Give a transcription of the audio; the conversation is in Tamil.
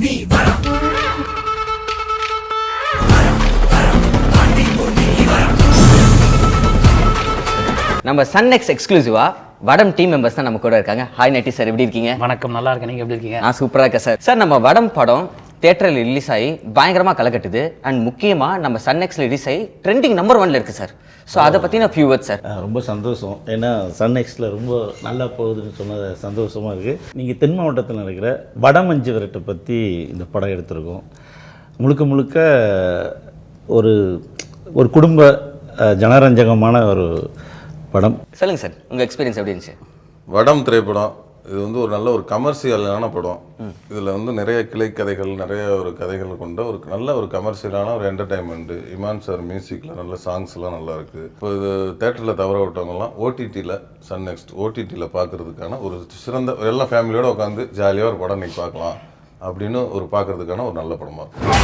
நம்ம சன்நெக்ஸ்ட் எக்ஸ்க்ளூசிவா வடம் டீம் மெம்பர்ஸ் தான் நம்ம கூட இருக்காங்க. ஹாய் நட்டி சார், எப்படி இருக்கீங்க? வணக்கம், நல்லா இருக்கேன். நீங்க எப்படி இருக்கீங்க? நான் சூப்பரா இருக்கேன் சார். சார், நம்ம வடம் படம் தியேட்டரில் ரிலீஸ் ஆகி பயங்கரமா கலக்கட்டுது. அண்ட் முக்கியமா நம்ம சன்நெக்ஸ்ட்ல ரிலீஸ் ஆகி ட்ரெண்டிங் நம்பர் 1ல இருக்கு சார். ஸோ அதை பற்றின ஃபியூ வேர்ட்ஸ் சார். ரொம்ப சந்தோஷம். ஏன்னா சன்நெக்ஸ்டில் ரொம்ப நல்லா போகுதுன்னு சொன்னது சந்தோஷமாக இருக்குது. நீங்கள் தென் மாவட்டத்தில் நடக்கிற வடமஞ்சு விரட்டை பற்றி இந்த படம் எடுத்திருக்கோம். முழுக்க முழுக்க ஒரு ஒரு குடும்ப ஜனரஞ்சகமான ஒரு படம். சொல்லுங்கள் சார், உங்கள் எக்ஸ்பீரியன்ஸ் எப்படி இருந்துச்சு? வடம் திரைப்படம் இது வந்து ஒரு நல்ல ஒரு கமர்ஷியலான படம். இதில் வந்து நிறைய கிளை கதைகள், நிறைய ஒரு கதைகள் கொண்ட ஒரு நல்ல ஒரு கமர்ஷியலான ஒரு என்டர்டைன்மெண்ட்டு. இமான் சார் மியூசிக்கில் நல்ல சாங்ஸ்லாம் நல்லா இருக்குது. இப்போ இது தேட்டரில் தவற விட்டவங்கலாம் ஓடிடியில் சன்நெக்ஸ்ட் ஓடிடியில் பார்க்குறதுக்கான ஒரு சிறந்த, எல்லா ஃபேமிலியோடு உட்காந்து ஜாலியாக ஒரு படம் இன்றைக்கி பார்க்கலாம் அப்படின்னு ஒரு பார்க்குறதுக்கான ஒரு நல்ல படமாக இருக்கும்.